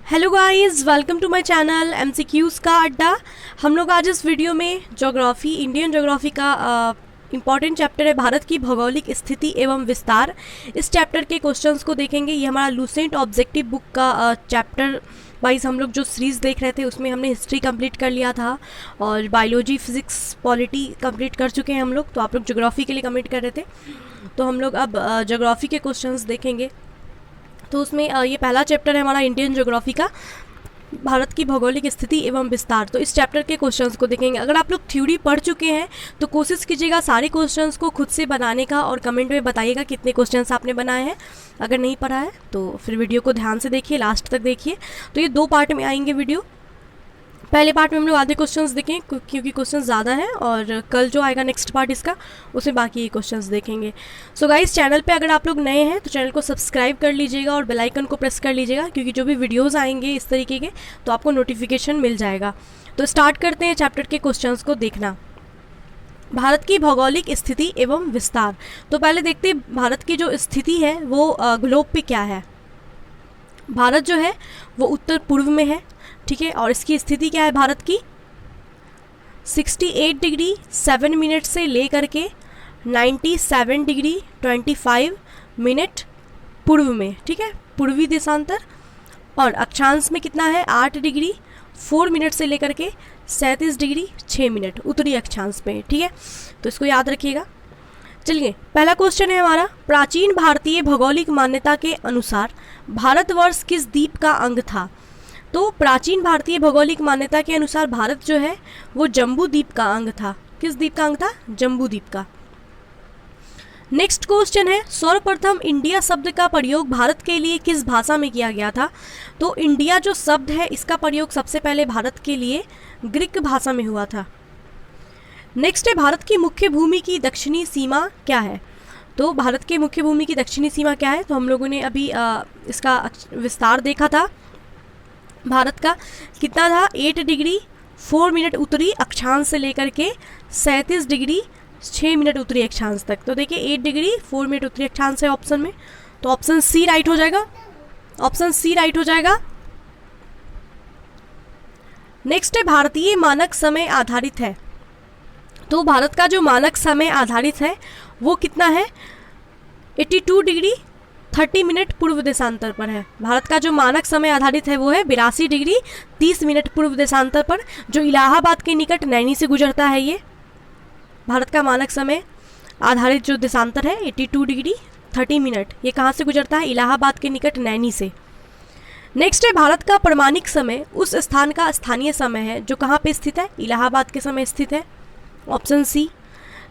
Hello guys, welcome to my channel MCQs का अड्डा। हम लोग आज इस वीडियो में ज्योग्राफी, इंडियन ज्योग्राफी का इम्पॉर्टेंट चैप्टर है भारत की भौगोलिक स्थिति एवं विस्तार। इस चैप्टर के क्वेश्चंस को देखेंगे। ये हमारा लूसेंट ऑब्जेक्टिव बुक का चैप्टर वाइज हम लोग जो सीरीज़ देख रहे थे उसमें हमने हिस्ट्री कंप्लीट कर लिया था और बायोलॉजी, फिजिक्स, पॉलिटी कंप्लीट कर चुके हैं हम लोग। तो आप लोग ज्योग्राफी के लिए कंप्लीट कर रहे थे, तो हम लोग अब ज्योग्राफी के क्वेश्चंस देखेंगे। तो उसमें ये पहला चैप्टर है हमारा इंडियन ज्योग्राफी का, भारत की भौगोलिक स्थिति एवं विस्तार। तो इस चैप्टर के क्वेश्चंस को देखेंगे। अगर आप लोग थ्योरी पढ़ चुके हैं तो कोशिश कीजिएगा सारे क्वेश्चंस को खुद से बनाने का और कमेंट में बताइएगा कितने क्वेश्चंस आपने बनाए हैं। अगर नहीं पढ़ा है तो फिर वीडियो को ध्यान से देखिए, लास्ट तक देखिए। तो ये 2 पार्ट में आएंगे वीडियो। पहले पार्ट में हम लोग आधे क्वेश्चंस देखें क्योंकि क्वेश्चंस ज़्यादा हैं, और कल जो आएगा नेक्स्ट पार्ट इसका उसमें बाकी क्वेश्चंस देखेंगे। सो गाइस, चैनल पे अगर आप लोग नए हैं तो चैनल को सब्सक्राइब कर लीजिएगा और बेल आइकन को प्रेस कर लीजिएगा, क्योंकि जो भी वीडियोस आएंगे इस तरीके के तो आपको नोटिफिकेशन मिल जाएगा। तो स्टार्ट करते हैं चैप्टर के क्वेश्चंस को देखना। भारत की भौगोलिक स्थिति एवं विस्तार। तो पहले देखते हैं भारत की जो स्थिति है वो ग्लोब पे क्या है। भारत जो है वो उत्तर पूर्व में है, ठीक है। और इसकी स्थिति क्या है भारत की, 68 डिग्री 7 मिनट से ले करके 97 डिग्री 25 मिनट पूर्व में, ठीक है, पूर्वी देशांतर। और अक्षांश में कितना है, 8 डिग्री 4 मिनट से लेकर के 37 डिग्री 6 मिनट उत्तरी अक्षांश में, ठीक है। तो इसको याद रखिएगा। चलिए, पहला क्वेश्चन है हमारा, प्राचीन भारतीय भौगोलिक मान्यता के अनुसार भारतवर्ष किस द्वीप का अंग था। तो प्राचीन भारतीय भौगोलिक मान्यता के अनुसार भारत जो है वो जम्बू द्वीप का अंग था। किस द्वीप का अंग था, जम्बू द्वीप का। नेक्स्ट क्वेश्चन है, सर्वप्रथम इंडिया शब्द का प्रयोग भारत के लिए किस भाषा में किया गया था। तो इंडिया जो शब्द है इसका प्रयोग सबसे पहले भारत के लिए ग्रीक भाषा में हुआ था। नेक्स्ट है, भारत की मुख्य भूमि की दक्षिणी सीमा क्या है। तो भारत के मुख्य भूमि की दक्षिणी सीमा क्या है, तो हम लोगों ने अभी इसका विस्तार देखा था। भारत का कितना था, 8 डिग्री 4 मिनट उत्तरी अक्षांश से लेकर के 37 डिग्री 6 मिनट उत्तरी अक्षांश तक। तो देखिए 8 डिग्री 4 मिनट उत्तरी अक्षांश है ऑप्शन में, तो ऑप्शन सी राइट हो जाएगा। ऑप्शन सी राइट हो जाएगा। नेक्स्ट है, भारतीय मानक समय आधारित है। तो भारत का जो मानक समय आधारित है वो कितना है, 82 डिग्री 30 मिनट पूर्व देशांतर पर है। भारत का जो मानक समय आधारित है वो है 82 डिग्री 30 मिनट पूर्व देशांतर पर, जो इलाहाबाद के निकट नैनी से गुजरता है। ये भारत का मानक समय आधारित जो देशांतर है 82 डिग्री 30 मिनट, ये कहाँ से गुजरता है, इलाहाबाद के निकट नैनी से। नेक्स्ट है, भारत का प्रमाणिक समय उस स्थान का स्थानीय समय है जो कहाँ पे स्थित है, इलाहाबाद के समय स्थित है। Option C.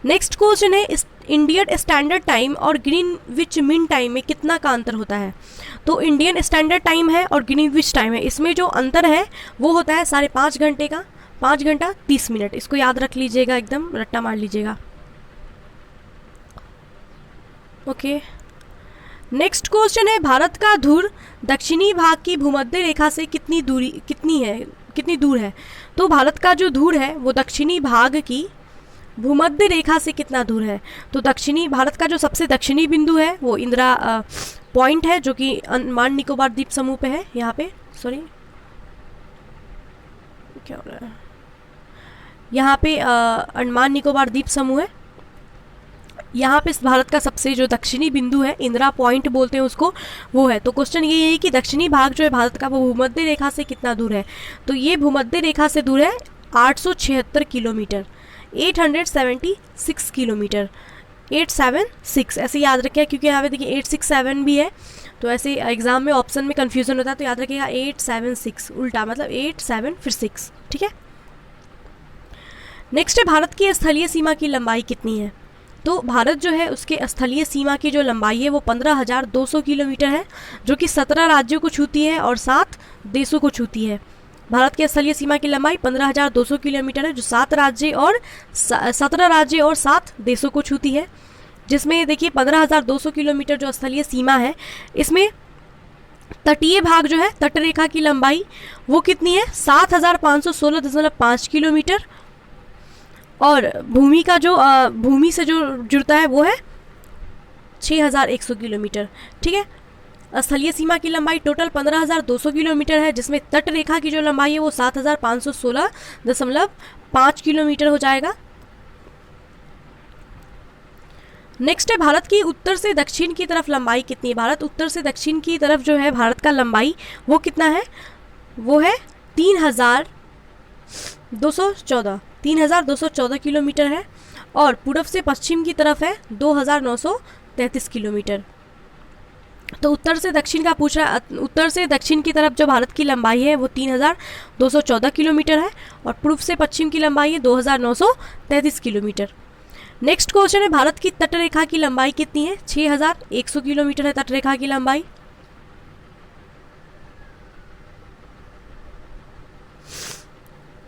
नेक्स्ट क्वेश्चन है, इंडियन स्टैंडर्ड टाइम और ग्रीनविच मीन टाइम में कितना का अंतर होता है। तो इंडियन स्टैंडर्ड टाइम है और ग्रीनविच टाइम है, इसमें जो अंतर है वो होता है 5.5 घंटे का, 5 घंटा 30 मिनट। इसको याद रख लीजिएगा, एकदम रट्टा मार लीजिएगा। ओके, नेक्स्ट क्वेश्चन है, भारत का ध्रुव दक्षिणी भाग की भूमध्य रेखा से कितनी दूर है। तो भारत का जो ध्रुव है वो दक्षिणी भाग की भूमध्य रेखा से कितना दूर है। तो दक्षिणी भारत का जो सबसे दक्षिणी बिंदु है वो इंदिरा पॉइंट है, जो कि अंडमान निकोबार द्वीप समूह पे है। यहाँ पे सॉरी क्या हो रहा है, यहाँ पे अंडमान निकोबार द्वीप समूह है। यहाँ पे भारत का सबसे जो दक्षिणी बिंदु है, इंदिरा पॉइंट बोलते हैं उसको, वो है। तो क्वेश्चन ये है कि दक्षिणी भाग जो है भारत का वो भूमध्य रेखा से कितना दूर है। तो ये भूमध्य रेखा से दूर है 876 किलोमीटर, 876 किलोमीटर, 876 ऐसे याद रखिए, क्योंकि यहाँ पे देखिए 867 भी है, तो ऐसे एग्जाम में ऑप्शन में कंफ्यूजन होता है। तो याद रखिएगा 876 उल्टा, मतलब 8 फिर 6, ठीक है। नेक्स्ट है, भारत की स्थलीय सीमा की लंबाई कितनी है। तो भारत जो है उसके स्थलीय सीमा की जो लंबाई है वो 15,200 किलोमीटर है, जो कि 17 राज्यों को छूती है और 7 देशों को छूती है। भारत के स्थलीय सीमा की लंबाई 15,200 किलोमीटर है, जो 17 राज्य और 7 देशों को छूती है। जिसमें देखिए 15,200 किलोमीटर जो स्थलीय सीमा है, इसमें तटीय भाग जो है, तटरेखा की लंबाई वो कितनी है, 7,516.5 किलोमीटर। और भूमि का जो भूमि से जो जुड़ता है वो है 6,100 किलोमीटर, ठीक है। स्थलीय सीमा की लंबाई टोटल 15,200 किलोमीटर है, जिसमें तट रेखा की जो लंबाई है वो 7,516.5 किलोमीटर हो जाएगा। नेक्स्ट है भारत की उत्तर से दक्षिण की तरफ लंबाई कितनी है। भारत उत्तर से दक्षिण की तरफ जो है भारत का लंबाई वो कितना है, वो है 3,214 किलोमीटर है, और पूर्व से पश्चिम की तरफ है 2,933 किलोमीटर। तो उत्तर से दक्षिण का पूछ रहा है, उत्तर से दक्षिण की तरफ जो भारत की लंबाई है वो 3,214 किलोमीटर है, और पूर्व से पश्चिम की लंबाई है 2,933 किलोमीटर। नेक्स्ट क्वेश्चन है भारत की तटरेखा की लंबाई कितनी है। 6,100 किलोमीटर है तटरेखा की लंबाई।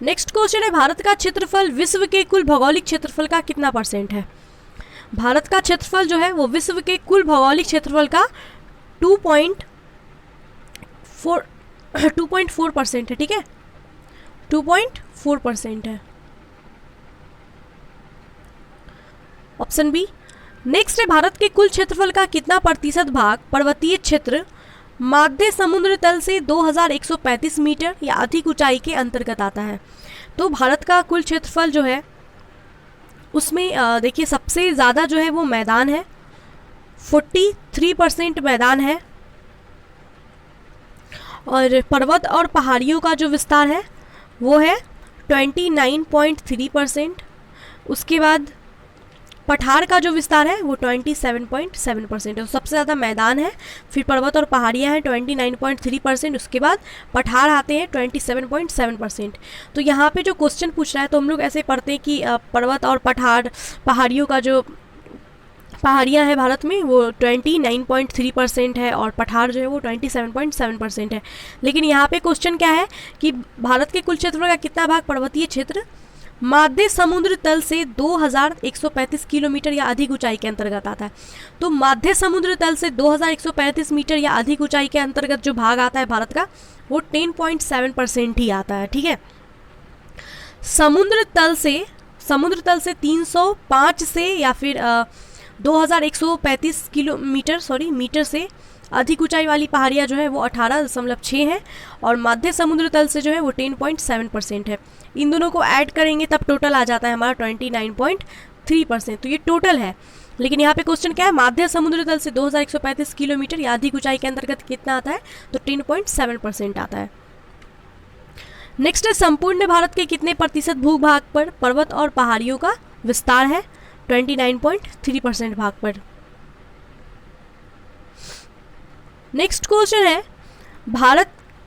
नेक्स्ट क्वेश्चन है भारत का क्षेत्रफल विश्व के कुल भौगोलिक क्षेत्रफल का कितना परसेंट है। भारत का क्षेत्रफल जो है वो विश्व के कुल भौगोलिक क्षेत्रफल का 2.4% है, ठीक है, 2.4% है। Option B. नेक्स्ट है भारत के कुल क्षेत्रफल का कितना प्रतिशत भाग पर्वतीय क्षेत्र माध्य समुद्र तल से 2,135 मीटर या अधिक ऊंचाई के अंतर्गत आता है। तो भारत का कुल क्षेत्रफल जो है उसमें देखिए सबसे ज़्यादा जो है वो मैदान है, 43% मैदान है, और पर्वत और पहाड़ियों का जो विस्तार है वो है 29.3%। उसके बाद पठार का जो विस्तार है वो 27.7% है। तो सबसे ज़्यादा मैदान है, फिर पर्वत और पहाड़ियाँ हैं 29.3%, उसके बाद पठार आते हैं 27.7%। तो यहाँ पे जो क्वेश्चन पूछ रहा है तो हम लोग ऐसे पढ़ते हैं कि पर्वत और पहाड़ियों का जो पहाड़ियाँ हैं भारत में वो 29.3% है, और पठार जो है वो 27.7% है। लेकिन यहाँ पे क्वेश्चन क्या है कि भारत के कुल क्षेत्रफल का कितना भाग पर्वतीय क्षेत्र माध्य समुद्र तल से 2,135 किलोमीटर या अधिक ऊंचाई के अंतर्गत आता है। तो माध्य समुद्र तल से 2,135 मीटर या अधिक ऊंचाई के अंतर्गत जो भाग आता है भारत का वो 10.7% ही आता है, ठीक है। समुद्र तल से 305 से या फिर 2,135 मीटर से अधिक ऊंचाई वाली पहाड़ियाँ जो है वो 18.6 है, और मध्य समुद्र तल से जो है वो 10.7% है। इन दोनों को ऐड करेंगे तब टोटल आ जाता है हमारा 29.3%। तो ये टोटल है, लेकिन यहाँ पे क्वेश्चन क्या है, मध्य समुद्र तल से 2,135 किलोमीटर या अधिक ऊंचाई के अंतर्गत कितना आता है, तो 10.7% आता है। नेक्स्ट है संपूर्ण भारत के कितने प्रतिशत भूभाग पर पर्वत और पहाड़ियों का विस्तार है। 29.3% भाग पर। नेक्स्ट क्वेश्चन है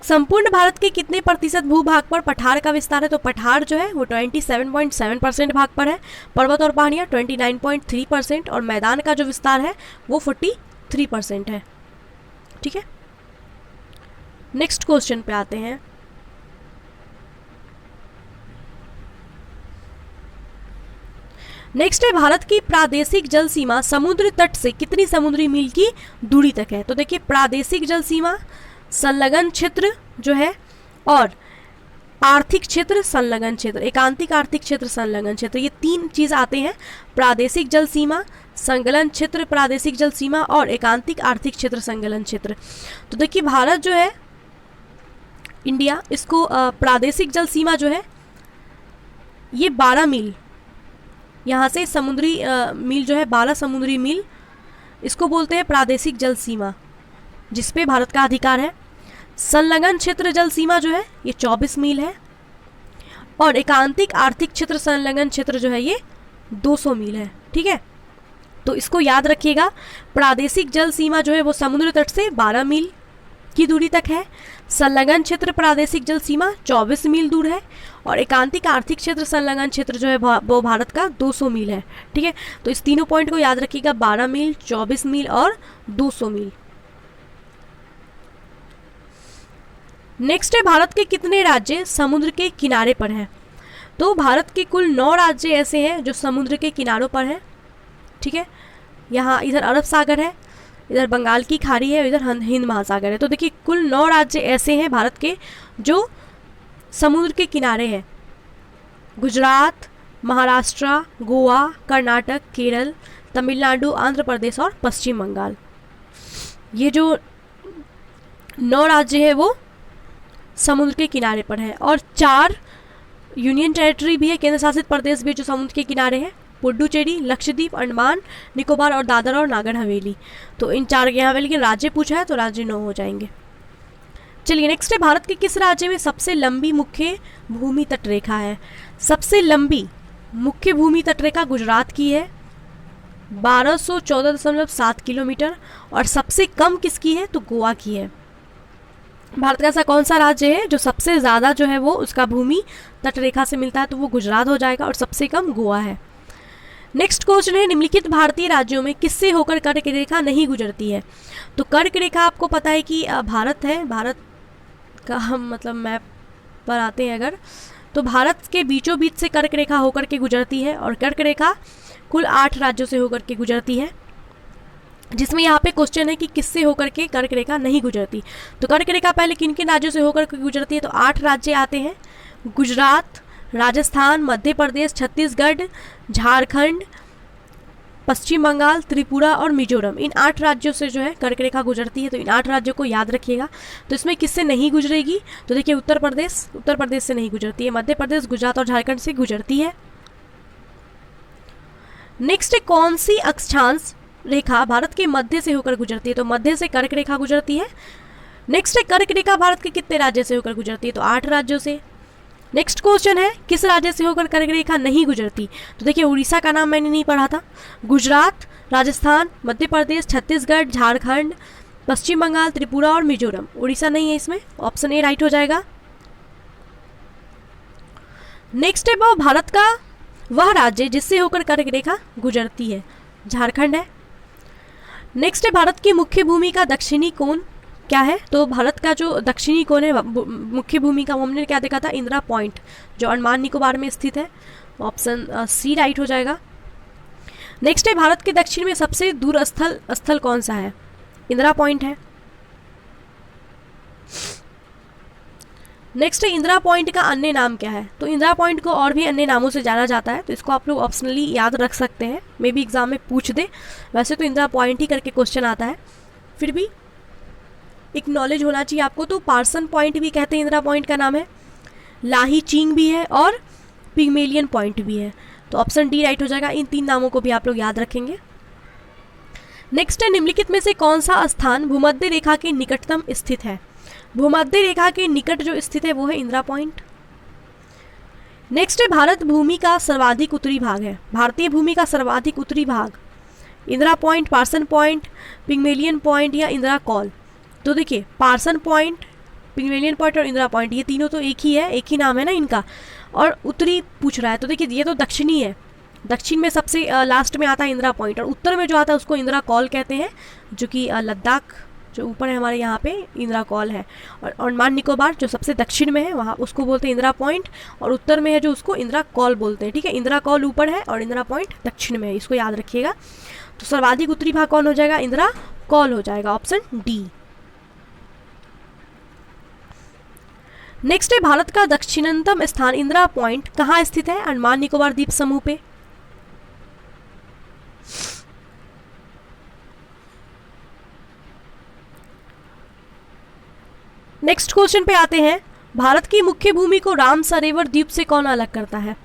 संपूर्ण भारत के कितने प्रतिशत भूभाग पर पठार का विस्तार है। तो पठार जो है वो 27.7% भाग पर है, पर्वत और पहाड़ियाँ 29.3%, और मैदान का जो विस्तार है वो 43% है, ठीक है। नेक्स्ट क्वेश्चन पे आते हैं। नेक्स्ट है भारत की प्रादेशिक जल सीमा समुद्र तट से कितनी समुद्री मील की दूरी तक है। तो देखिए प्रादेशिक जल सीमा संलग्न क्षेत्र जो है, और आर्थिक क्षेत्र संलग्न क्षेत्र, एकांतिक आर्थिक क्षेत्र संलग्न क्षेत्र, ये तीन चीज आते हैं। प्रादेशिक जल सीमा, संलग्न क्षेत्र प्रादेशिक जल सीमा, और एकांतिक आर्थिक क्षेत्र संलग्न क्षेत्र। तो देखिए भारत जो है इंडिया, इसको प्रादेशिक जल सीमा जो है ये 12 मील, यहाँ से समुद्री मील जो है 12 समुद्री मील, इसको बोलते हैं प्रादेशिक जल सीमा, जिसपे भारत का अधिकार है। संलग्न क्षेत्र जल सीमा जो है ये 24 मील है, और एकांतिक आर्थिक क्षेत्र संलग्न क्षेत्र जो है ये 200 मील है, ठीक है। तो इसको याद रखिएगा, प्रादेशिक जल सीमा जो है वो समुद्र तट से 12 मील की दूरी तक है, संलग्न क्षेत्र प्रादेशिक जल सीमा 24 मील दूर है, और एकांतिक आर्थिक क्षेत्र संलग्न क्षेत्र जो है वो भारत का 200 मील है, ठीक है। तो इस तीनों पॉइंट को याद रखिएगा, 12 मील, 24 मील और 200 मील। नेक्स्ट है भारत के कितने राज्य समुद्र के किनारे पर हैं। तो भारत के कुल 9 राज्य ऐसे हैं जो समुद्र के किनारों पर हैं, ठीक है। यहाँ इधर अरब सागर है, इधर बंगाल की खाड़ी है, इधर हिंद महासागर है। तो देखिए कुल 9 राज्य ऐसे हैं भारत के जो समुद्र के किनारे हैं। गुजरात, महाराष्ट्र, गोवा, कर्नाटक, केरल, तमिलनाडु, आंध्र प्रदेश और पश्चिम बंगाल। ये जो 9 राज्य है वो समुद्र के किनारे पर है, और 4 यूनियन टेरिटरी भी है, केंद्र शासित प्रदेश भी है जो समुद्र के किनारे है। पुडुचेरी, लक्षद्वीप, अंडमान निकोबार और दादर और नागर हवेली। तो इन 4 के यहाँ पे लेकिन राज्य पूछा है तो राज्य 9 हो जाएंगे। चलिए नेक्स्ट है, भारत के किस राज्य में सबसे लंबी मुख्य भूमि तटरेखा है? सबसे लंबी मुख्य भूमि तटरेखा गुजरात की है 1214.7 किलोमीटर, और सबसे कम किसकी है? तो गोवा की है। भारत का ऐसा कौन सा राज्य है जो सबसे ज़्यादा जो है वो उसका भूमि तटरेखा से मिलता है? तो वो गुजरात हो जाएगा, और सबसे कम गोवा है। नेक्स्ट क्वेश्चन है, निम्नलिखित भारतीय राज्यों में किससे होकर कर्क रेखा नहीं गुजरती है? तो कर्क रेखा आपको पता है कि भारत है, भारत का हम मतलब मैप पर आते हैं अगर, तो भारत के बीचों बीच से कर्क रेखा होकर के गुजरती है, और कर्क रेखा कुल 8 राज्यों से होकर के गुजरती है, जिसमें यहाँ पे क्वेश्चन है कि किससे होकर के कर्क रेखा नहीं गुजरती। तो कर्क रेखा पहले किन किन राज्यों से होकर के गुजरती है? तो 8 राज्य आते हैं, गुजरात, राजस्थान, मध्य प्रदेश, छत्तीसगढ़, झारखंड, पश्चिम बंगाल, त्रिपुरा और मिजोरम। इन 8 राज्यों से जो है कर्क रेखा गुजरती है, तो इन 8 राज्यों को याद रखिएगा। तो इसमें किससे नहीं गुजरेगी? तो देखिए उत्तर प्रदेश से नहीं गुजरती है, मध्य प्रदेश, गुजरात और झारखंड से गुजरती है। नेक्स्ट है, कौन सी अक्षांश रेखा भारत के मध्य से होकर गुजरती है? तो मध्य से कर्क रेखा गुजरती है। नेक्स्ट है, कर्क रेखा भारत के कितने राज्य से होकर गुजरती है? तो 8 राज्यों से। नेक्स्ट क्वेश्चन है, किस राज्य से होकर कर्क रेखा नहीं गुजरती? तो देखिए उड़ीसा का नाम मैंने नहीं पढ़ा था, गुजरात, राजस्थान, मध्य प्रदेश, छत्तीसगढ़, झारखंड, पश्चिम बंगाल, त्रिपुरा और मिजोरम। उड़ीसा नहीं है इसमें, ऑप्शन ए राइट हो जाएगा। नेक्स्ट है, वो भारत का वह राज्य जिससे होकर कर्क रेखा गुजरती है, झारखंड है। नेक्स्ट है, भारत की मुख्य भूमि का दक्षिणी कोण क्या है? तो भारत का जो दक्षिणी कोण है मुख्य भूमि का, हमने क्या देखा था? इंदिरा पॉइंट, जो अंडमान निकोबार में स्थित है, ऑप्शन सी राइट हो जाएगा। नेक्स्ट है, भारत के दक्षिण में सबसे दूर स्थल कौन सा है? इंदिरा पॉइंट है। नेक्स्ट है, इंदिरा पॉइंट का अन्य नाम क्या है? तो इंदिरा पॉइंट को और भी अन्य नामों से जाना जाता है, तो इसको आप लोग ऑप्शनली याद रख सकते हैं, मे बी एग्जाम में पूछ दे। वैसे तो इंदिरा पॉइंट ही करके क्वेश्चन आता है, फिर भी एक नॉलेज होना चाहिए आपको। तो पार्सन पॉइंट भी कहते हैं, इंदिरा पॉइंट का नाम है, लाही चींग भी है और पिग्मेलियन पॉइंट भी है। तो ऑप्शन डी राइट हो जाएगा। इन 3 नामों को भी आप लोग याद रखेंगे। नेक्स्ट है, निम्नलिखित में से कौन सा स्थान भूमध्य रेखा के निकटतम स्थित है? भूमध्य रेखा के निकट जो स्थित है वो है इंदिरा पॉइंट। नेक्स्ट है, भारत भूमि का सर्वाधिक उत्तरी भाग है। भारतीय भूमि का सर्वाधिक उत्तरी भाग Indira point, Parson point, Pygmalion point या इंदिरा कॉल। तो देखिए पार्सन पॉइंट, पिग्मेलियन पॉइंट और इंदिरा पॉइंट, ये तीनों तो एक ही है, एक ही नाम है ना इनका, और उत्तरी पूछ रहा है। तो देखिए ये तो दक्षिणी है, दक्षिण में सबसे लास्ट में आता है इंदिरा पॉइंट, और उत्तर में जो आता है उसको इंदिरा कॉल कहते हैं, जो कि लद्दाख जो ऊपर है हमारे यहाँ पे इंदिरा कॉल है। और अंडमान निकोबार जो सबसे दक्षिण में है वहाँ उसको बोलते हैं इंदिरा पॉइंट, और उत्तर में है जो उसको इंदिरा कॉल बोलते हैं। ठीक है, इंदिरा कॉल ऊपर है और इंदिरा पॉइंट दक्षिण में है, इसको याद रखिएगा। तो सर्वाधिक उत्तरी भाग कौन हो जाएगा? इंदिरा कॉल हो जाएगा, ऑप्शन डी। नेक्स्ट है, भारत का दक्षिणतम स्थान इंदिरा पॉइंट कहाँ स्थित है? अंडमान निकोबार द्वीप समूह पे। नेक्स्ट क्वेश्चन पे आते हैं, भारत की मुख्य भूमि को राम सरोवर द्वीप से कौन अलग करता है?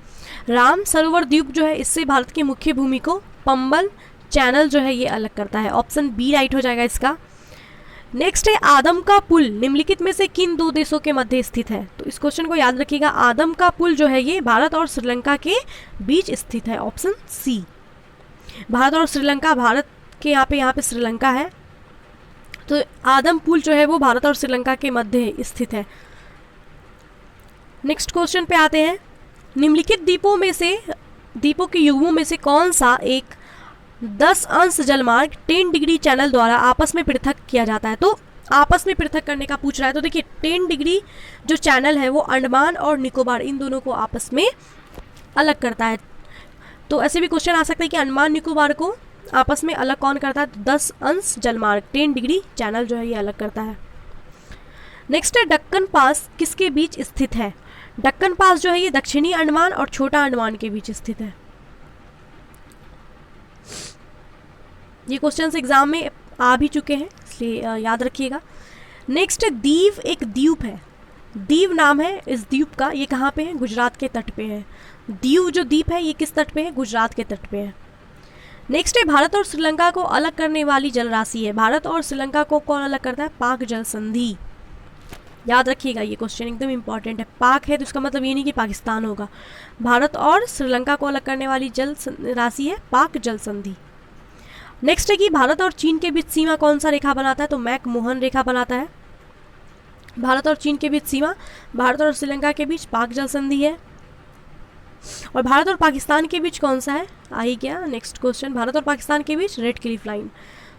राम सरोवर द्वीप जो है इससे भारत की मुख्य भूमि को पंबल चैनल जो है ये अलग करता है, ऑप्शन बी राइट हो जाएगा इसका। नेक्स्ट है, आदम का पुल निम्नलिखित में से किन 2 देशों के मध्य स्थित है? तो इस क्वेश्चन को याद रखिएगा, आदम का पुल जो है ये भारत और श्रीलंका के बीच स्थित है, ऑप्शन सी। भारत और श्रीलंका, भारत के यहाँ पे श्रीलंका है, तो आदम पुल जो है वो भारत और श्रीलंका के मध्य स्थित है। नेक्स्ट क्वेश्चन पे आते हैं, निम्नलिखित द्वीपों के युग्मों में से कौन सा एक 10 अंश जलमार्ग 10 डिग्री चैनल द्वारा आपस में पृथक किया जाता है? तो आपस में पृथक करने का पूछ रहा है। तो देखिए 10 डिग्री जो चैनल है वो अंडमान और निकोबार इन दोनों को आपस में अलग करता है। तो ऐसे भी क्वेश्चन आ सकता है कि अंडमान निकोबार को आपस में अलग कौन करता है? तो 10 अंश जलमार्ग 10 डिग्री चैनल जो है ये अलग करता है। नेक्स्ट है, दक्कन पास किसके बीच स्थित है? दक्कन पास जो है ये दक्षिणी अंडमान और छोटा अंडमान के बीच स्थित है। ये क्वेश्चंस एग्जाम में आ भी चुके हैं, इसलिए याद रखिएगा। नेक्स्ट है दीव, एक द्वीप है, दीव नाम है इस द्वीप का, ये कहाँ पे है, गुजरात के तट पे है। दीव जो द्वीप है ये किस तट पे है, गुजरात के तट पे है। नेक्स्ट है भारत और श्रीलंका को अलग करने वाली जल राशि है, भारत और श्रीलंका को कौन अलग करता है, पाक जल संधि। याद रखिएगा ये क्वेश्चन एकदम इंपॉर्टेंट है, पाक है तो इसका मतलब ये नहीं कि पाकिस्तान होगा, भारत और श्रीलंका को अलग करने वाली जल राशि है पाक जल संधि। नेक्स्ट है कि भारत और चीन के बीच सीमा कौन सा रेखा बनाता है, तो मैक-मोहन रेखा बनाता है। भारत और चीन के बीच सीमा, भारत और श्रीलंका के बीच पाक जल संधि है। और भारत और पाकिस्तान के बीच कौन सा है, आई क्या नेक्स्ट क्वेश्चन, भारत और पाकिस्तान के बीच रेड क्लिफ लाइन।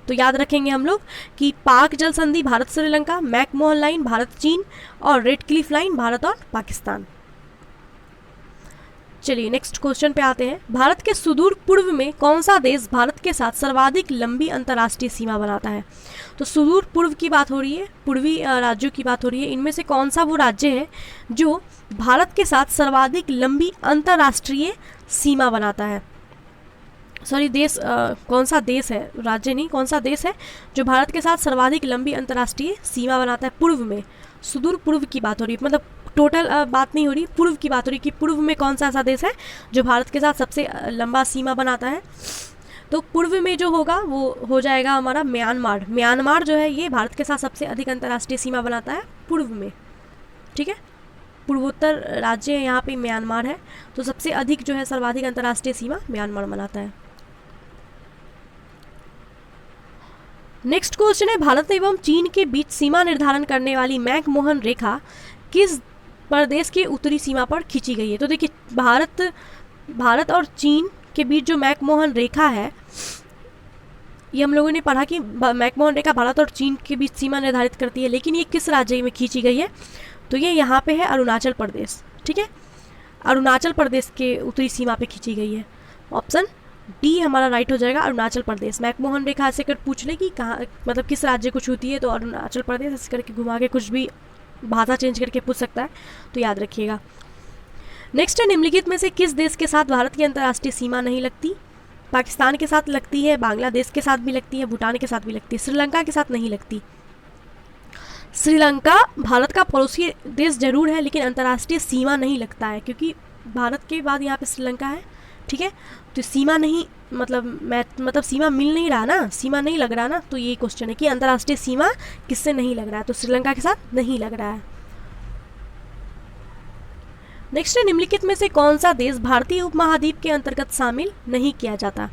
तो याद रखेंगे हम लोग कि पाक जल संधि भारत श्रीलंका, मैक-मोहन लाइन भारत चीन और रेड क्लिफ लाइन भारत और पाकिस्तान। चलिए नेक्स्ट क्वेश्चन पे आते हैं। भारत के सुदूर पूर्व में कौन सा देश भारत के साथ सर्वाधिक लंबी अंतर्राष्ट्रीय सीमा बनाता है, तो सुदूर पूर्व की बात हो रही है, पूर्वी राज्यों की बात हो रही है, इनमें से कौन सा वो राज्य है जो भारत के साथ सर्वाधिक लंबी अंतर्राष्ट्रीय सीमा बनाता है, सॉरी देश, कौन सा देश है, राज्य नहीं, कौन सा देश है जो भारत के साथ सर्वाधिक लंबी अंतर्राष्ट्रीय सीमा बनाता है पूर्व में, सुदूर पूर्व की बात हो रही है, मतलब टोटल बात नहीं हो रही, पूर्व की बात हो रही कि पूर्व में कौन सा ऐसा देश है जो भारत के साथ सबसे लंबा सीमा बनाता है। तो पूर्व में जो होगा वो हो जाएगा हमारा म्यांमार। म्यांमार जो है ये भारत के साथ सबसे अधिक अंतर्राष्ट्रीय सीमा बनाता है पूर्व में, ठीक है, पूर्वोत्तर राज्य है यहाँ पे म्यांमार है, तो सबसे अधिक जो है सर्वाधिक अंतर्राष्ट्रीय सीमा म्यांमार बनाता है। नेक्स्ट क्वेश्चन है भारत एवं चीन के बीच सीमा निर्धारण करने वाली मैक-मोहन रेखा किस प्रदेश की उत्तरी सीमा पर खींची गई है, तो देखिए भारत और चीन के बीच जो मैक-मोहन रेखा है, ये हम लोगों ने पढ़ा कि मैक-मोहन रेखा भारत और चीन के बीच सीमा निर्धारित करती है, लेकिन ये किस राज्य में खींची गई है, तो ये यहाँ पे है अरुणाचल प्रदेश, ठीक है, अरुणाचल प्रदेश के उत्तरी सीमा पे खींची गई है। ऑप्शन डी हमारा राइट हो जाएगा, अरुणाचल प्रदेश। मैक-मोहन रेखा ऐसे कर पूछ ले कि कहाँ, मतलब किस राज्य को छूती है, तो अरुणाचल प्रदेश, ऐसे करके घुमा के कुछ भी भाषा चेंज करके पूछ सकता है, तो याद रखिएगा। नेक्स्ट है निम्नलिखित में से किस देश के साथ भारत की अंतर्राष्ट्रीय सीमा नहीं लगती, पाकिस्तान के साथ लगती है, बांग्लादेश के साथ भी लगती है, भूटान के साथ भी लगती है, श्रीलंका के साथ नहीं लगती। श्रीलंका भारत का पड़ोसी देश जरूर है लेकिन अंतर्राष्ट्रीय सीमा नहीं लगता है, क्योंकि भारत के बाद यहाँ पे श्रीलंका है, ठीक है, तो सीमा नहीं, मतलब सीमा मिल नहीं रहा ना, सीमा नहीं लग रहा ना, तो ये क्वेश्चन है कि अंतर्राष्ट्रीय सीमा किससे नहीं लग रहा है, तो श्रीलंका के साथ नहीं लग रहा है। नेक्स्ट है निम्नलिखित में से कौन सा देश भारतीय उपमहाद्वीप के अंतर्गत शामिल नहीं किया जाता,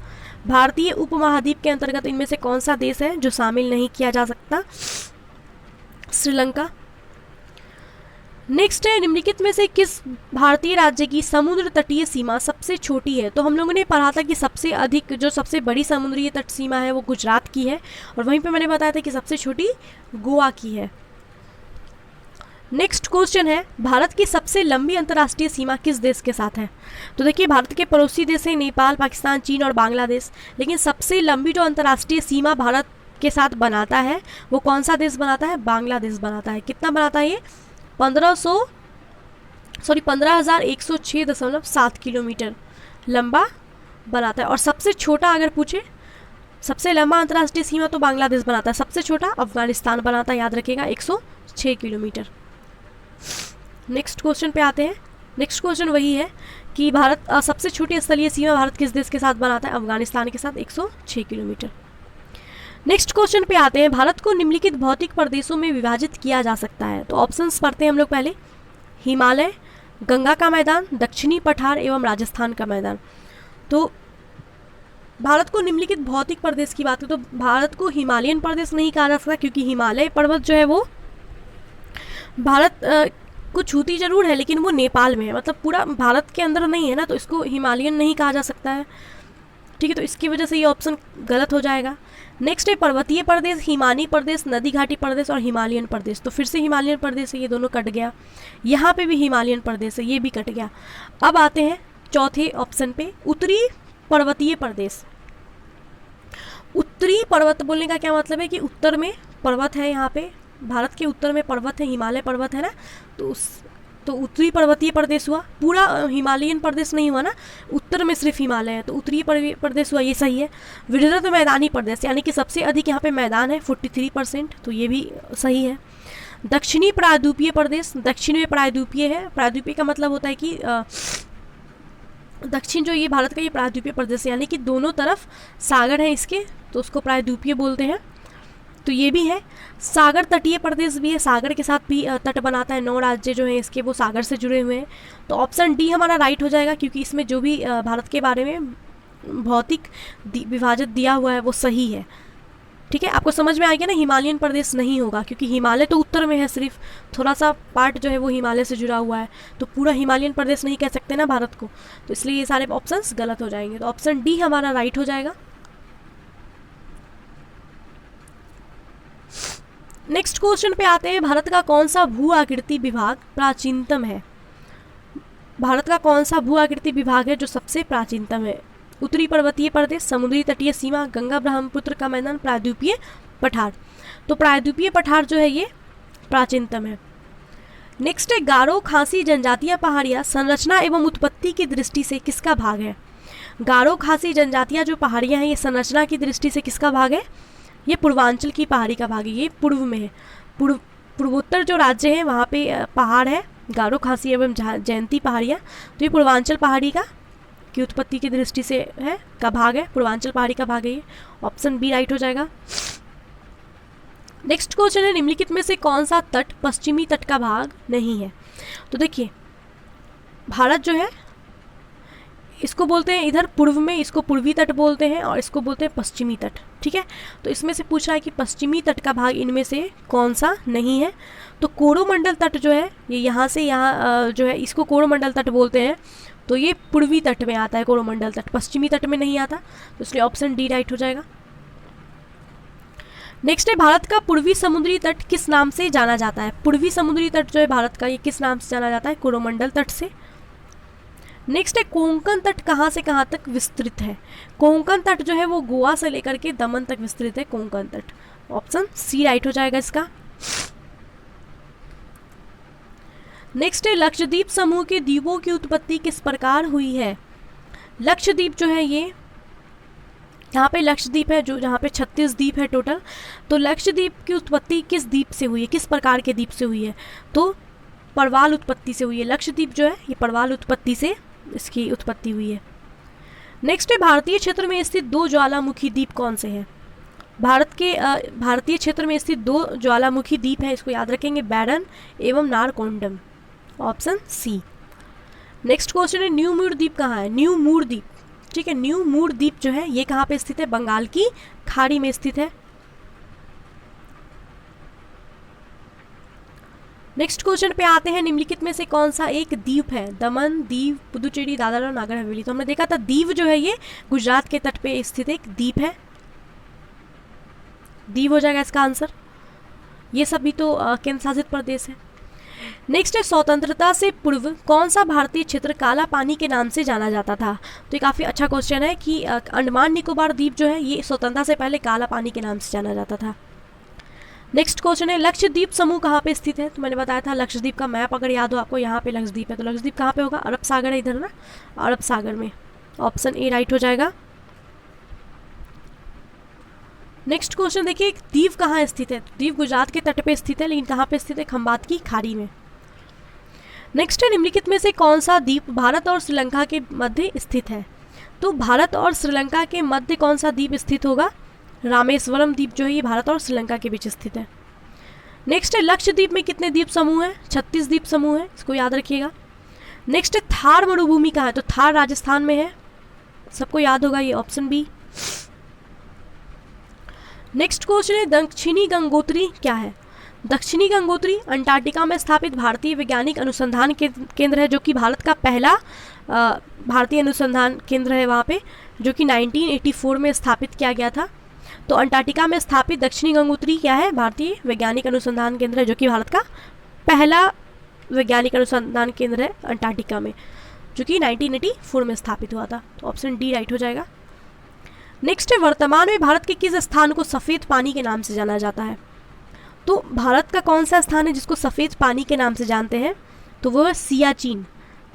भारतीय उपमहाद्वीप के अंतर्गत इनमें से कौन सा देश है जो शामिल नहीं किया जा सकता, श्रीलंका। नेक्स्ट है निम्नलिखित में से किस भारतीय राज्य की समुद्र तटीय सीमा सबसे छोटी है, तो हम लोगों ने पढ़ा था कि सबसे अधिक जो सबसे बड़ी समुद्री तट सीमा है वो गुजरात की है, और वहीं पे मैंने बताया था कि सबसे छोटी गोवा की है। नेक्स्ट क्वेश्चन है भारत की सबसे लंबी अंतर्राष्ट्रीय सीमा किस देश के साथ है, तो देखिए भारत के पड़ोसी देश हैं नेपाल, पाकिस्तान, चीन और बांग्लादेश, लेकिन सबसे लंबी जो अंतर्राष्ट्रीय सीमा भारत के साथ बनाता है वो कौन सा देश बनाता है, बांग्लादेश बनाता है। कितना बनाता है ये, 15,106.7 किलोमीटर लंबा बनाता है। और सबसे छोटा अगर पूछे, सबसे लंबा अंतर्राष्ट्रीय सीमा तो बांग्लादेश बनाता है, सबसे छोटा अफगानिस्तान बनाता है, याद रखिएगा 106 किलोमीटर। नेक्स्ट क्वेश्चन पे आते हैं। नेक्स्ट क्वेश्चन वही है कि भारत सबसे छोटी स्थलीय सीमा भारत किस देश के साथ बनाता है, अफगानिस्तान के साथ 106 किलोमीटर। नेक्स्ट क्वेश्चन पे आते हैं, भारत को निम्नलिखित भौतिक प्रदेशों में विभाजित किया जा सकता है, तो ऑप्शंस पढ़ते हैं हम लोग पहले, हिमालय, गंगा का मैदान, दक्षिणी पठार एवं राजस्थान का मैदान। तो भारत को निम्नलिखित भौतिक प्रदेश की बात करें तो भारत को हिमालयन प्रदेश नहीं कहा जा सकता, क्योंकि हिमालय पर्वत जो है वो भारत को छूती जरूर है लेकिन वो नेपाल में है, मतलब पूरा भारत के अंदर नहीं है ना, तो इसको हिमालयन नहीं कहा जा सकता है, ठीक है, तो इसकी वजह से ये ऑप्शन गलत हो जाएगा। नेक्स्ट है पर्वतीय प्रदेश, हिमानी प्रदेश, नदी घाटी प्रदेश और हिमालयन प्रदेश, तो फिर से हिमालयन प्रदेश है, ये दोनों कट गया। यहाँ पे भी हिमालयन प्रदेश है, ये भी कट गया। अब आते हैं चौथे ऑप्शन पे, उत्तरी पर्वतीय प्रदेश। उत्तरी पर्वत बोलने का क्या मतलब है कि उत्तर में पर्वत है, यहाँ पे भारत के उत्तर में पर्वत है, हिमालय पर्वत है ना, तो उत्तरी पर्वतीय प्रदेश हुआ, पूरा हिमालयन प्रदेश नहीं हुआ ना, उत्तर में सिर्फ हिमालय है, तो उत्तरी प्रदेश हुआ, ये सही है। विस्तृत मैदानी प्रदेश, यानी कि सबसे अधिक यहाँ पे मैदान है 43%, तो ये भी सही है। दक्षिणी प्रायद्वीपीय प्रदेश, दक्षिण में प्रायद्वीपीय है, प्रायद्वीपीय का मतलब होता है कि दक्षिण जो ये भारत का ये प्रायद्वीपीय प्रदेश है, यानी कि दोनों तरफ सागर है इसके, तो उसको प्रायद्वीपीय बोलते हैं। तो ये भी है। सागर तटीय प्रदेश भी है, सागर के साथ भी तट बनाता है, 9 राज्य जो हैं इसके वो सागर से जुड़े हुए हैं। तो ऑप्शन डी हमारा राइट हो जाएगा, क्योंकि इसमें जो भी भारत के बारे में भौतिक विभाजित दिया हुआ है वो सही है। ठीक है, आपको समझ में आ गया ना, हिमालयन प्रदेश नहीं होगा, क्योंकि हिमालय तो उत्तर में है, सिर्फ थोड़ा सा पार्ट जो है वो हिमालय से जुड़ा हुआ है, तो पूरा हिमालयन प्रदेश नहीं कह सकते ना भारत को, तो इसलिए ये सारे ऑप्शंस गलत हो जाएंगे। तो ऑप्शन डी हमारा राइट हो जाएगा। नेक्स्ट क्वेश्चन पे आते हैं, भारत का कौन सा भू आकृति विभाग प्राचीनतम है? भारत का कौन सा भू आकृति विभाग है जो सबसे प्राचीनतम है? उत्तरी पर्वतीय प्रदेश, समुद्री तटीय सीमा, गंगा ब्रह्मपुत्र का मैदान, प्रायद्वीपीय पठार। तो प्रायद्वीपीय पठार जो है ये प्राचीनतम है। नेक्स्ट है, गारो खासी जनजातीय पहाड़ियाँ संरचना एवं उत्पत्ति की दृष्टि से किसका भाग है? गारो खासी जनजातीय जो पहाड़ियाँ हैं ये संरचना की दृष्टि से किसका भाग है? ये पूर्वांचल की पहाड़ी का भाग है, ये पूर्व में है। पूर्वोत्तर जो राज्य हैं वहाँ पे पहाड़ है, गारो खासी एवं जयंती पहाड़ियाँ, तो ये पूर्वांचल पहाड़ी का की उत्पत्ति की दृष्टि से है का भाग है, पूर्वांचल पहाड़ी का भाग है ये। ऑप्शन बी राइट हो जाएगा। नेक्स्ट क्वेश्चन है, निम्नलिखित में से कौन सा तट पश्चिमी तट का भाग नहीं है? तो देखिए, भारत जो है इसको बोलते हैं इधर पूर्व में, इसको पूर्वी तट बोलते हैं, और इसको बोलते हैं पश्चिमी तट। ठीक है, तो इसमें से पूछ रहा है कि पश्चिमी तट का भाग इनमें से कौन सा नहीं है? तो कोरोमंडल तट जो है ये यहाँ से यहाँ जो है इसको कोरोमंडल तट बोलते हैं, तो ये पूर्वी तट में आता है कोरोमंडल तट, पश्चिमी तट में नहीं आता, तो इसलिए ऑप्शन डी राइट हो जाएगा। नेक्स्ट है, भारत का पूर्वी समुद्री तट किस नाम से जाना जाता है? पूर्वी समुद्री तट जो है भारत का ये किस नाम से जाना जाता है? कोरोमंडल तट से। नेक्स्ट है, कोंकण तट कहाँ से कहाँ तक विस्तृत है? कोंकण तट जो है वो गोवा से लेकर के दमन तक विस्तृत है कोंकण तट। ऑप्शन सी राइट हो जाएगा इसका। नेक्स्ट है, लक्षद्वीप समूह के द्वीपों की उत्पत्ति किस प्रकार हुई है? लक्षद्वीप जो है ये यहाँ पे लक्षद्वीप है जो जहाँ पे 36 द्वीप है टोटल, तो लक्षद्वीप की उत्पत्ति किस द्वीप से हुई है, किस प्रकार के द्वीप से हुई है? तो परवाल उत्पत्ति से हुई है। लक्षद्वीप जो है ये परवाल उत्पत्ति से इसकी उत्पत्ति हुई है। नेक्स्ट है, भारतीय क्षेत्र में स्थित 2 ज्वालामुखी द्वीप कौन से हैं? भारतीय क्षेत्र में स्थित 2 ज्वालामुखी द्वीप हैं, इसको याद रखेंगे, बैरन एवं Narcondam. Option C. Next question है, न्यू मूर द्वीप कहाँ है? न्यू मूर द्वीप, ठीक है, न्यू मूर द्वीप जो है ये कहाँ पे स्थित है? बंगाल की खाड़ी में स्थित है। नेक्स्ट क्वेश्चन पे आते हैं, निम्नलिखित में से कौन सा एक द्वीप है? दमन, दीव, पुदुचेरी, दादरा और नागर हवेली। तो हमने देखा था दीव जो है ये गुजरात के तट पे स्थित एक द्वीप है, दीव हो जाएगा इसका आंसर। ये सभी तो केंद्र शासित प्रदेश है। नेक्स्ट है, स्वतंत्रता से पूर्व कौन सा भारतीय क्षेत्र काला पानी के नाम से जाना जाता था? तो ये काफ़ी अच्छा क्वेश्चन है कि अंडमान निकोबार द्वीप जो है ये स्वतंत्रता से पहले काला पानी के नाम से जाना जाता था। नेक्स्ट क्वेश्चन है, लक्षद्वीप समूह कहाँ पे स्थित है? तो मैंने बताया था लक्षद्वीप का मैप अगर याद हो आपको, यहाँ पे लक्षद्वीप है, तो लक्षद्वीप कहाँ पे होगा? अरब सागर है इधर ना, अरब सागर में। ऑप्शन ए राइट हो जाएगा। नेक्स्ट क्वेश्चन देखिए, दीव कहाँ स्थित है? दीव गुजरात के तट पे स्थित है, लेकिन कहाँ पे स्थित है? खंबात की खाड़ी में। नेक्स्ट है, निम्नलिखित में से कौन सा द्वीप भारत और श्रीलंका के मध्य स्थित है? तो भारत और श्रीलंका के मध्य कौन सा द्वीप स्थित होगा? रामेश्वरम द्वीप जो है ये भारत और श्रीलंका के बीच स्थित है। नेक्स्ट है, लक्षद्वीप में कितने द्वीप समूह हैं? 36 द्वीप समूह है, इसको याद रखिएगा। नेक्स्ट है, थार मरुभूमि कहाँ है? तो थार राजस्थान में है, सबको याद होगा ये, ऑप्शन बी। नेक्स्ट क्वेश्चन है, दक्षिणी गंगोत्री क्या है? दक्षिणी गंगोत्री अंटार्कटिका में स्थापित भारतीय वैज्ञानिक अनुसंधान केंद्र है, जो कि भारत का पहला भारतीय अनुसंधान केंद्र है वहाँ पे, जो कि 1984 में स्थापित किया गया था। तो अंटार्कटिका में स्थापित दक्षिणी गंगोत्री क्या है? भारतीय वैज्ञानिक अनुसंधान केंद्र है, जो कि भारत का पहला वैज्ञानिक अनुसंधान केंद्र है अंटार्कटिका में, जो कि 1984 में स्थापित हुआ था। तो ऑप्शन डी राइट हो जाएगा। नेक्स्ट है, वर्तमान में भारत के किस स्थान को सफ़ेद पानी के नाम से जाना जाता है? तो भारत का कौन सा स्थान है जिसको सफ़ेद पानी के नाम से जानते हैं? तो वो है सियाचिन।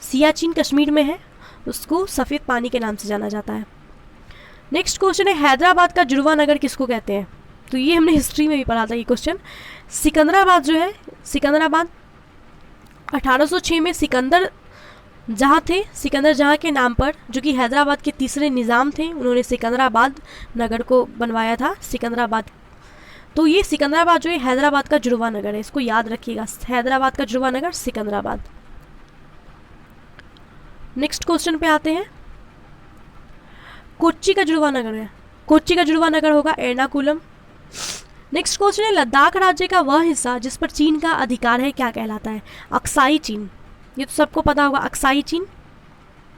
सियाचिन कश्मीर में है, उसको सफ़ेद पानी के नाम से जाना जाता है। नेक्स्ट क्वेश्चन है, हैदराबाद का जुड़वा नगर किसको कहते हैं? तो ये हमने हिस्ट्री में भी पढ़ा था ये क्वेश्चन। सिकंदराबाद जो है, सिकंदराबाद 1806 में सिकंदर जहाँ थे, सिकंदर जहाँ के नाम पर, जो कि हैदराबाद के तीसरे निज़ाम थे, उन्होंने सिकंदराबाद नगर को बनवाया था, सिकंदराबाद। तो ये सिकंदराबाद जो है हैदराबाद का जुड़वा नगर है, इसको याद रखिएगा, हैदराबाद का जुड़वा नगर सिकंदराबाद। नेक्स्ट क्वेश्चन पे आते हैं, कोच्चि का जुड़वा नगर है, कोच्चि का जुड़वा नगर होगा एर्नाकुलम। नेक्स्ट क्वेश्चन है, लद्दाख राज्य का वह हिस्सा जिस पर चीन का अधिकार है क्या कहलाता है? अक्साई चीन, ये तो सबको पता होगा, अक्साई चीन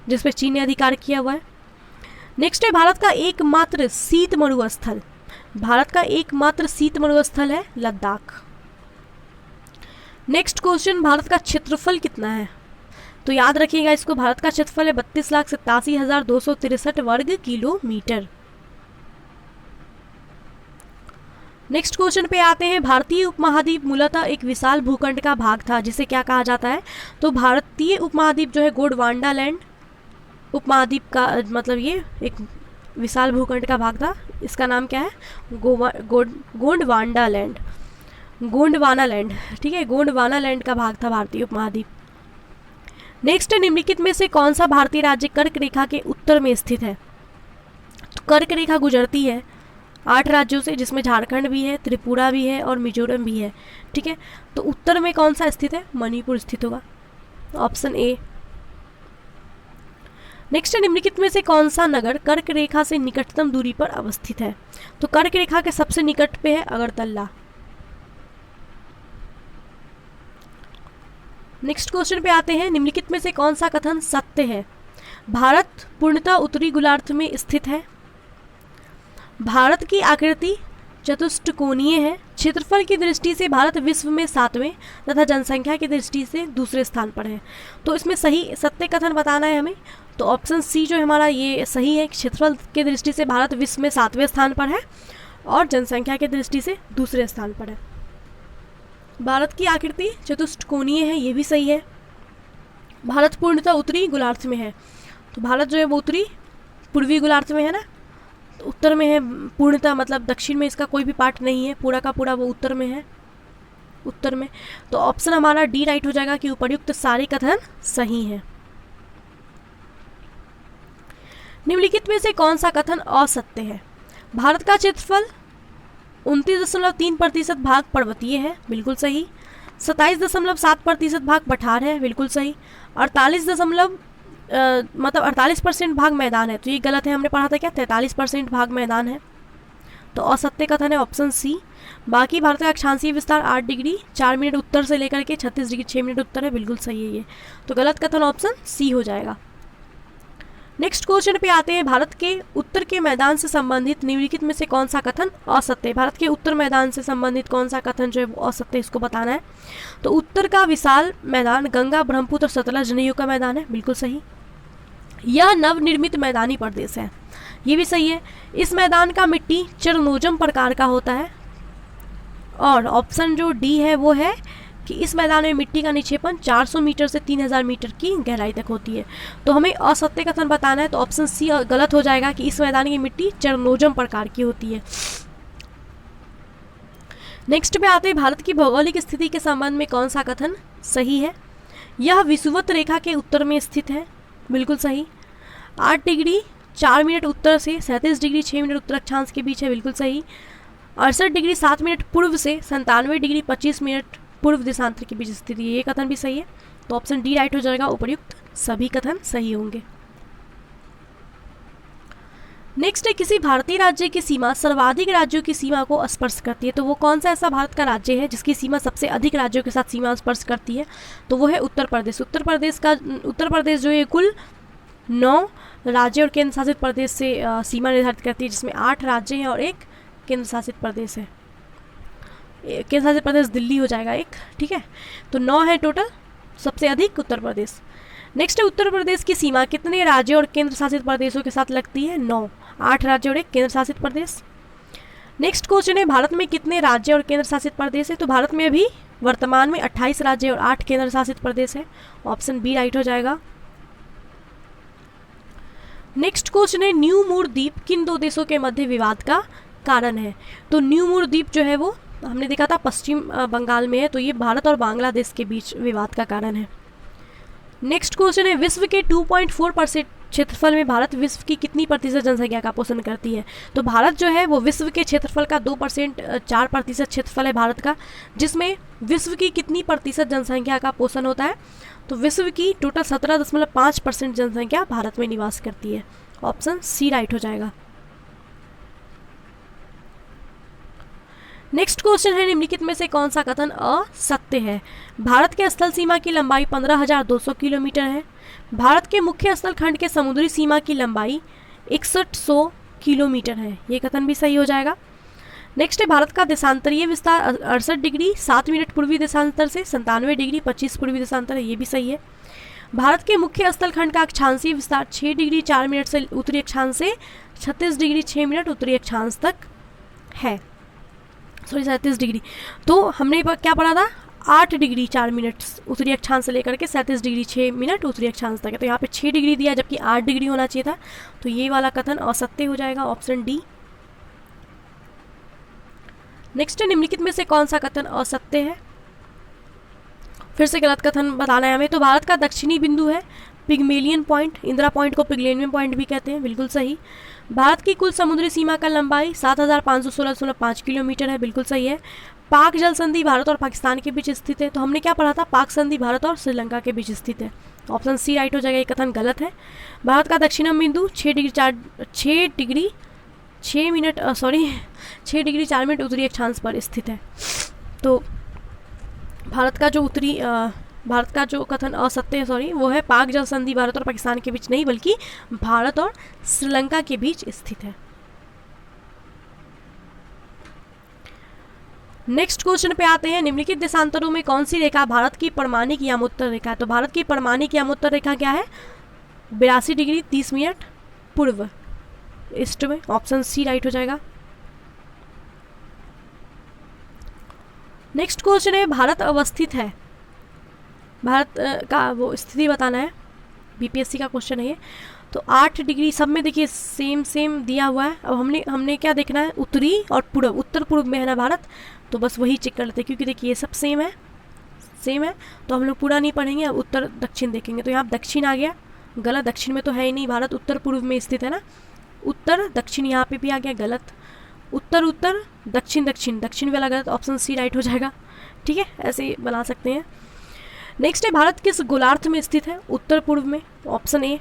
जिस पर चीन ने अधिकार किया हुआ है। नेक्स्ट है, भारत का एकमात्र शीत मरुस्थल, भारत का एकमात्र शीत मरुस्थल है लद्दाख। नेक्स्ट क्वेश्चन, भारत का क्षेत्रफल कितना है? तो याद रखिएगा इसको, भारत का क्षेत्रफल है 32,87,263 वर्ग किलोमीटर। नेक्स्ट क्वेश्चन पे आते हैं, भारतीय उपमहाद्वीप मूलतः एक विशाल भूखंड का भाग था जिसे क्या कहा जाता है? तो भारतीय उपमहाद्वीप जो है गोंडवाना लैंड उपमहाद्वीप का, मतलब ये एक विशाल भूखंड का भाग था, इसका नाम क्या है? गोंडवाना लैंड, गोंडवाना लैंड, ठीक है, गोंडवाना लैंड का भाग था भारतीय उपमहाद्वीप। नेक्स्ट, निम्नलिखित में से कौन सा भारतीय राज्य कर्क रेखा के उत्तर में स्थित है? तो कर्क रेखा गुजरती है 8 राज्यों से, जिसमें झारखंड भी है, त्रिपुरा भी है और मिजोरम भी है, ठीक है। तो उत्तर में कौन सा स्थित है? मणिपुर स्थित होगा, ऑप्शन ए। नेक्स्ट, निम्नलिखित में से कौन सा नगर कर्क रेखा से निकटतम दूरी पर अवस्थित है? तो कर्क रेखा के सबसे निकट पे है अगरतला। नेक्स्ट क्वेश्चन पे आते हैं, निम्नलिखित में से कौन सा कथन सत्य है? भारत पूर्णतः उत्तरी गोलार्ध में स्थित है, भारत की आकृति चतुष्टकोणीय है, क्षेत्रफल की दृष्टि से भारत विश्व में 7वें तथा जनसंख्या की दृष्टि से दूसरे स्थान पर है। तो इसमें सही सत्य कथन बताना है हमें, तो ऑप्शन सी जो है हमारा ये सही है, क्षेत्रफल की दृष्टि से भारत विश्व में 7वें स्थान पर है और जनसंख्या की दृष्टि से दूसरे स्थान पर है। भारत की आकृति चतुष्टकोणीय है, ये भी सही है। भारत पूर्णतः उत्तरी गोलार्ध में है, तो भारत जो है वो उत्तरी पूर्वी गोलार्ध में है ना, तो उत्तर में है पूर्णतः, मतलब दक्षिण में इसका कोई भी पार्ट नहीं है, पूरा का पूरा वो उत्तर में है, उत्तर में। तो ऑप्शन हमारा डी राइट हो जाएगा कि उपर्युक्त सारे कथन सही हैं। निम्नलिखित में से कौन सा कथन असत्य है? भारत का क्षेत्रफल 29.3% भाग पर्वतीय है, बिल्कुल सही। 27.7% भाग पठार है, बिल्कुल सही। 48% भाग मैदान है, तो ये गलत है, हमने पढ़ा था क्या 43% भाग मैदान है, तो असत्य कथन है ऑप्शन सी। बाकी भारत का अक्षांशीय विस्तार 8 डिग्री 4 मिनट उत्तर से लेकर के 36 डिग्री 6 मिनट उत्तर है, बिल्कुल सही है ये, तो गलत कथन ऑप्शन सी हो जाएगा। नेक्स्ट क्वेश्चन पे आते हैं, भारत के उत्तर के मैदान से संबंधित निम्नलिखित में से कौन सा कथन असत्य है? भारत के उत्तर मैदान से संबंधित कौन सा कथन जो है वो असत्य है, इसको बताना है। तो उत्तर का विशाल मैदान गंगा, ब्रह्मपुत्र और सतलज नदियों का मैदान है, बिल्कुल सही। यह नवनिर्मित मैदानी प्रदेश है, ये भी सही है। इस मैदान का मिट्टी चरनोजम प्रकार का होता है, और ऑप्शन जो डी है वो है कि इस मैदान में मिट्टी का निक्षेपण 400 मीटर से 3000 मीटर की गहराई तक होती है। तो हमें असत्य कथन बताना है, तो ऑप्शन सी गलत हो जाएगा कि इस मैदान की मिट्टी चरनोजम प्रकार की होती है। नेक्स्ट पे आते हैं, भारत की भौगोलिक स्थिति के संबंध में कौन सा कथन सही है? यह विषुवत रेखा के उत्तर में स्थित है, बिल्कुल सही। 8 डिग्री 4 मिनट उत्तर से 37 डिग्री 6 मिनट उत्तर अक्षांश के बीच है, बिल्कुल सही। 68 डिग्री 7 मिनट पूर्व से 97 डिग्री 25 मिनट पूर्व देशांतर के बीच स्थित है, ये कथन भी सही है, तो ऑप्शन डी राइट हो जाएगा, उपर्युक्त सभी कथन सही होंगे। नेक्स्ट है, किसी भारतीय राज्य की सीमा सर्वाधिक राज्यों की सीमा को स्पर्श करती है, तो वो कौन सा ऐसा भारत का राज्य है जिसकी सीमा सबसे अधिक राज्यों के साथ सीमा स्पर्श करती है? तो वो है उत्तर प्रदेश। उत्तर प्रदेश जो है कुल 9 राज्य और केंद्र शासित प्रदेश से सीमा निर्धारित करती है, जिसमें 8 राज्य हैं और 1 केंद्र शासित प्रदेश है। केंद्र शासित प्रदेश दिल्ली हो जाएगा एक, ठीक है, तो 9 है टोटल, सबसे अधिक उत्तर प्रदेश। नेक्स्ट है, उत्तर प्रदेश की सीमा कितने राज्यों और केंद्र शासित प्रदेशों के साथ लगती है? 9, 8 राज्य और 1 केंद्र शासित प्रदेश। नेक्स्ट क्वेश्चन है, भारत में कितने राज्य और केंद्र शासित प्रदेश है? तो भारत में अभी वर्तमान में 28 राज्य और 8 केंद्र शासित प्रदेश है, ऑप्शन बी राइट हो जाएगा। नेक्स्ट क्वेश्चन है, न्यू मूर द्वीप किन 2 देशों के मध्य विवाद का कारण है? तो न्यू मूर द्वीप जो है वो हमने देखा था पश्चिम बंगाल में है, तो ये भारत और बांग्लादेश के बीच विवाद का कारण है। नेक्स्ट क्वेश्चन है, विश्व के 2.4% क्षेत्रफल में भारत विश्व की कितनी प्रतिशत जनसंख्या का पोषण करती है? तो भारत जो है वो विश्व के क्षेत्रफल का 4% क्षेत्रफल है भारत का, जिसमें विश्व की कितनी प्रतिशत जनसंख्या का पोषण होता है? तो विश्व की टोटल 17.5% जनसंख्या भारत में निवास करती है। ऑप्शन सी राइट हो जाएगा। नेक्स्ट क्वेश्चन है, निम्नलिखित में से कौन सा कथन असत्य है? भारत के स्थल सीमा की लंबाई 15,200 किलोमीटर है। भारत के मुख्य स्थल खंड के समुद्री सीमा की लंबाई 6100 किलोमीटर है। ये कथन भी सही हो जाएगा। नेक्स्ट है, भारत का देशांतरीय विस्तार 68 डिग्री 7 मिनट पूर्वी देशांतर से 97 डिग्री 25 पूर्वी देशांतर है। ये भी सही है। भारत के मुख्य स्थल खंड का अक्षांशीय विस्तार 6 डिग्री 4 मिनट से उत्तरी अक्षांश से 36 डिग्री 6 मिनट उत्तरी अक्षांश तक है। 37 डिग्री। तो हमने क्या पढ़ा था? 8 डिग्री 4 मिनट उत्तरी अक्षांश से लेकर के 37 डिग्री 6 मिनट उत्तरी अक्षांश तक है। तो यहाँ पे 6 डिग्री दिया जबकि 8 डिग्री होना चाहिए था, तो ये वाला कथन असत्य हो जाएगा। Option D. नेक्स्ट है, निम्नलिखित में से कौन सा कथन असत्य है? फिर से गलत कथन बताना है हमें। तो भारत का दक्षिणी बिंदु है पिग्मेलियन पॉइंट, इंदिरा पॉइंट को पिग्मेलियन पॉइंट भी कहते हैं, बिल्कुल सही। भारत की कुल समुद्री सीमा का लंबाई 7,516.5 किलोमीटर है, बिल्कुल सही है। पाक जल संधि भारत और पाकिस्तान के बीच स्थित है। तो हमने क्या पढ़ा था? पाक संधि भारत और श्रीलंका के बीच स्थित है। ऑप्शन सी राइट हो जाएगा। ये कथन गलत है। भारत का दक्षिणम बिंदु 6 डिग्री 4 मिनट उत्तरी अक्षांश पर स्थित है। तो भारत का जो कथन असत्य है वो है पाक जल संधि भारत और पाकिस्तान के बीच नहीं, बल्कि भारत और श्रीलंका के बीच स्थित है। नेक्स्ट क्वेश्चन पे आते हैं, निम्नलिखित देशांतरों में कौन सी रेखा भारत की परमाणिक यामोत्तर रेखा है? तो भारत की परमाणिक यामोत्तर रेखा क्या है? 82 डिग्री 30 मिनट पूर्व ईस्ट में। ऑप्शन सी राइट हो जाएगा। नेक्स्ट क्वेश्चन है, भारत अवस्थित है, भारत का वो स्थिति बताना है। बीपीएससी का क्वेश्चन है ये। तो 8 डिग्री सब में देखिए सेम दिया हुआ है। अब हमने क्या देखना है? उत्तरी और पूर्व, उत्तर पूर्व में है ना भारत, तो बस वही चेक कर लेते हैं, क्योंकि देखिए ये सब सेम है तो हम लोग पूरा नहीं पढ़ेंगे। अब उत्तर दक्षिण देखेंगे। तो यहाँ दक्षिण आ गया, गलत। दक्षिण में तो है ही नहीं, भारत उत्तर पूर्व में स्थित है ना। उत्तर दक्षिण यहाँ पे भी आ गया, गलत। उत्तर दक्षिण वाला गलत। ऑप्शन सी राइट हो जाएगा। ठीक है, ऐसे बना सकते हैं। नेक्स्ट है, भारत किस गोलार्ध में स्थित है? उत्तर पूर्व में। Option A.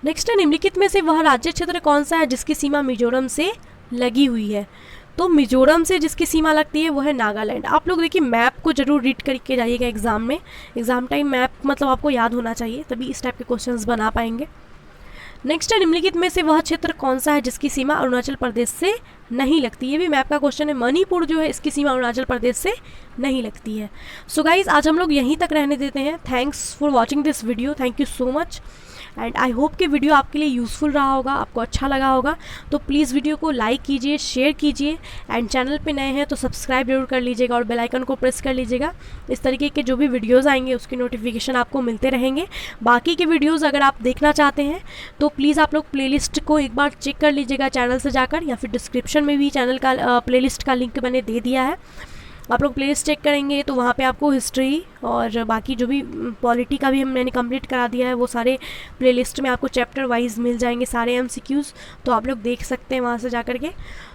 नेक्स्ट है, निम्नलिखित में से वह राज्य क्षेत्र कौन सा है जिसकी सीमा मिजोरम से लगी हुई है? तो मिजोरम से जिसकी सीमा लगती है वो है नागालैंड। आप लोग देखिए मैप को जरूर रीड करके जाइएगा एग्जाम में। एग्जाम टाइम मैप मतलब आपको याद होना चाहिए, तभी इस टाइप के क्वेश्चंस बना पाएंगे। नेक्स्ट है, निम्नलिखित में से वह क्षेत्र कौन सा है जिसकी सीमा अरुणाचल प्रदेश से नहीं लगती? ये भी मैप का क्वेश्चन है। मणिपुर जो है इसकी सीमा अरुणाचल प्रदेश से नहीं लगती है। सो गाइज, आज हम लोग यहीं तक रहने देते हैं। Thanks for watching this video. Thank you so much and I hope कि वीडियो आपके लिए यूज़फुल रहा होगा, आपको अच्छा लगा होगा। तो प्लीज़ वीडियो को लाइक कीजिए, शेयर कीजिए एंड चैनल पे नए हैं तो सब्सक्राइब जरूर कर लीजिएगा और बेल आइकन को प्रेस कर लीजिएगा। इस तरीके के जो भी वीडियोस आएंगे उसकी नोटिफिकेशन आपको मिलते रहेंगे। बाकी के वीडियोस अगर आप देखना चाहते हैं तो प्लीज़ आप लोग प्लेलिस्ट को एक बार चेक कर लीजिएगा चैनल से जाकर, या फिर डिस्क्रिप्शन में भी चैनल का प्लेलिस्ट का लिंक मैंने दे दिया है। आप लोग प्लेलिस्ट चेक करेंगे तो वहाँ पे आपको हिस्ट्री और बाकी जो भी पॉलिटी का भी मैंने कंप्लीट करा दिया है वो सारे प्लेलिस्ट में आपको चैप्टर वाइज मिल जाएंगे, सारे एमसीक्यूज़, तो आप लोग देख सकते हैं वहाँ से जा कर के।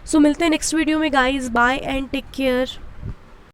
सो मिलते हैं नेक्स्ट वीडियो में guys. Bye and take care.